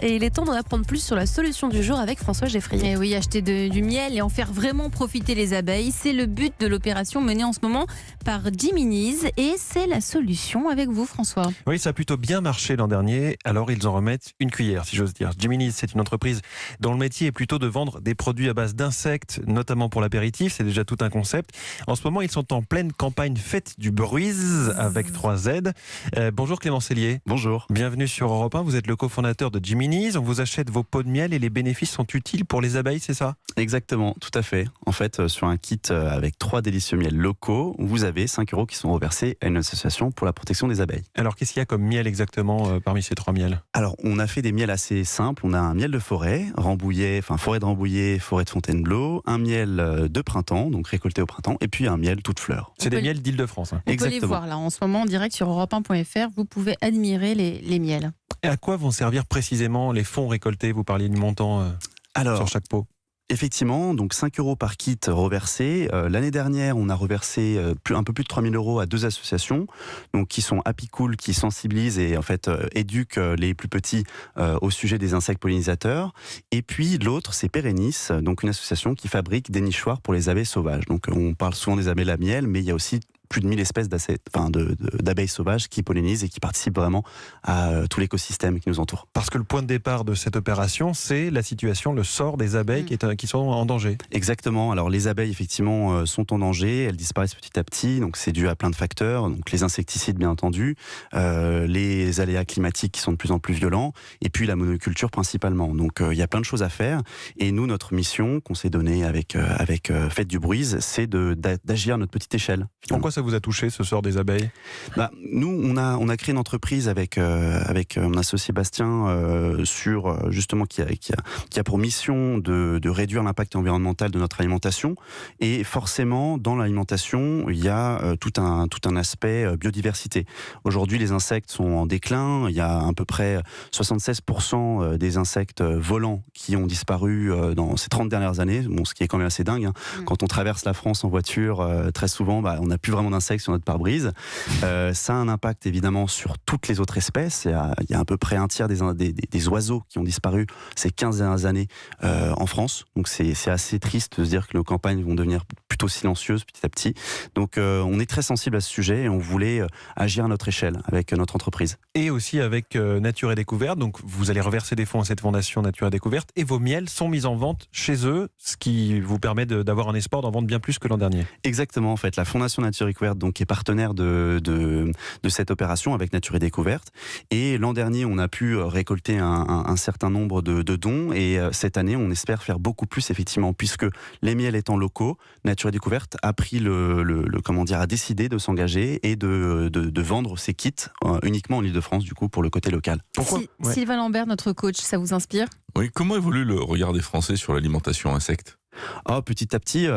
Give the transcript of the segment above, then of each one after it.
et il est temps d'en apprendre plus sur la solution du jour avec François Geffrier. Et oui, acheter du miel et en faire vraiment profiter les abeilles, c'est le but de l'opération menée en ce moment par Jiminy's et c'est la solution avec vous, François. Oui, ça a plutôt bien marché l'an dernier, alors ils en remettent une cuillère, si j'ose dire. Jiminy's, c'est une entreprise dont le métier est plutôt de vendre des produits à base d'insectes, notamment pour l'apéritif, c'est déjà tout un concept. En ce moment, ils sont en pleine campagne Fête du Bruise avec 3 Z. Bonjour Clément Cellier. Bonjour. Bienvenue sur Europe 1, vous êtes le cofondateur de Jiminy's. On vous achète vos pots de miel et les bénéfices sont utiles pour les abeilles, c'est ça ? Exactement, tout à fait. En fait, sur un kit avec 3 délicieux miels locaux, vous avez 5 € qui sont reversés à une association pour la protection des abeilles. Alors qu'est-ce qu'il y a comme miel exactement parmi ces 3 miels ? Alors, on a fait des miels assez simples. On a un miel de forêt, forêt de Rambouillet, forêt de Fontainebleau, un miel de printemps, donc récolté au printemps, et puis un miel toute fleur. C'est des miels d'Île-de-France. On peut les voir là en ce moment en direct sur europe1.fr. Vous pouvez admirer les miels. Et à quoi vont servir précisément les fonds récoltés ? Vous parliez du montant sur chaque pot. Effectivement, donc 5 € par kit reversé. L'année dernière, on a reversé un peu plus de 3 000 € à 2 associations, donc qui sont Apicool, qui sensibilisent et en fait éduquent les plus petits au sujet des insectes pollinisateurs. Et puis l'autre, c'est Pérennis, donc une association qui fabrique des nichoirs pour les abeilles sauvages. Donc on parle souvent des abeilles à miel, mais il y a aussi plus de 1000 espèces d'abeilles sauvages qui pollinisent et qui participent vraiment à tout l'écosystème qui nous entoure. Parce que le point de départ de cette opération, c'est la situation, le sort des abeilles qui sont en danger. Exactement. Alors les abeilles, effectivement, sont en danger. Elles disparaissent petit à petit. Donc c'est dû à plein de facteurs. Donc les insecticides, bien entendu, les aléas climatiques qui sont de plus en plus violents, et puis la monoculture principalement. Donc il y a plein de choses à faire. Et nous, notre mission qu'on s'est donnée avec Fête du Bruise, c'est d'agir à notre petite échelle. Pourquoi ça vous a touché, ce sort des abeilles ? Nous, on a créé une entreprise avec mon associé Bastien sur justement qui a pour mission de réduire l'impact environnemental de notre alimentation. Et forcément, dans l'alimentation, il y a tout un aspect biodiversité. Aujourd'hui, les insectes sont en déclin. Il y a à peu près 76% des insectes volants qui ont disparu dans ces 30 dernières années. Bon, ce qui est quand même assez dingue. Hein. Quand on traverse la France en voiture, très souvent, on n'a plus vraiment d'insectes sur notre pare-brise. Ça a un impact évidemment sur toutes les autres espèces. Il y a à peu près un tiers des oiseaux qui ont disparu ces 15 dernières années en France. Donc c'est assez triste de se dire que nos campagnes vont devenir plutôt silencieuses petit à petit. Donc on est très sensible à ce sujet et on voulait agir à notre échelle avec notre entreprise. Et aussi avec Nature et Découverte. Donc vous allez reverser des fonds à cette fondation Nature et Découverte et vos miels sont mis en vente chez eux, ce qui vous permet d'avoir un espoir d'en vendre bien plus que l'an dernier. Exactement, en fait, la fondation Nature et Découverte donc est partenaire de cette opération avec Nature et Découverte. Et l'an dernier, on a pu récolter un certain nombre de dons. Et cette année, on espère faire beaucoup plus, effectivement, puisque les miels étant locaux, Nature et Découverte a pris a décidé de s'engager et de vendre ses kits uniquement en Île-de-France, du coup, pour le côté local. Pourquoi Sylvain Lambert, notre coach, ça vous inspire ? Oui, comment évolue le regard des Français sur l'alimentation insecte ? Petit à petit,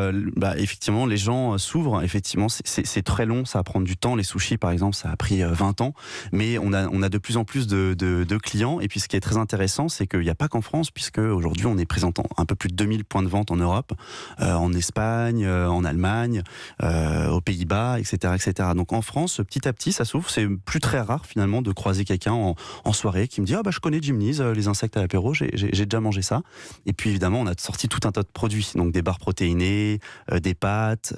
effectivement, les gens s'ouvrent. Effectivement, c'est très long, ça va prendre du temps. Les sushis, par exemple, ça a pris 20 ans. Mais on a de plus en plus de clients. Et puis, ce qui est très intéressant, c'est qu'il n'y a pas qu'en France, puisque aujourd'hui, on est présent en un peu plus de 2000 points de vente en Europe, en Espagne, en Allemagne, aux Pays-Bas, etc., etc. Donc, en France, petit à petit, ça s'ouvre. C'est plus très rare, finalement, de croiser quelqu'un en soirée qui me dit « Ah, je connais Jiminy's, les insectes à l'apéro, j'ai déjà mangé ça. » Et puis, évidemment, on a sorti tout un tas de produits. Donc des barres protéinées, des pâtes,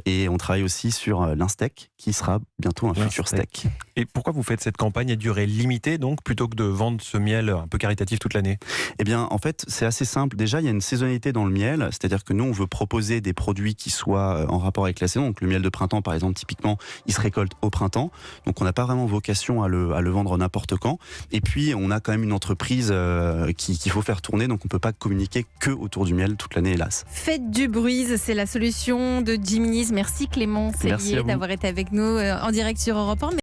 et on travaille aussi sur l'insteak, qui sera bientôt un futur steak. Et pourquoi vous faites cette campagne à durée limitée, donc, plutôt que de vendre ce miel un peu caritatif toute l'année ? Eh bien, en fait, c'est assez simple. Déjà, il y a une saisonnalité dans le miel, c'est-à-dire que nous, on veut proposer des produits qui soient en rapport avec la saison. Donc le miel de printemps, par exemple, typiquement, il se récolte au printemps. Donc on n'a pas vraiment vocation à le vendre n'importe quand. Et puis, on a quand même une entreprise qu'il faut faire tourner, donc on ne peut pas communiquer que autour du miel toute l'année, hélas. Fête du Bruise, c'est la solution de Jiminy's. Merci Clément Cellier d'avoir été avec nous en direct sur Europe 1.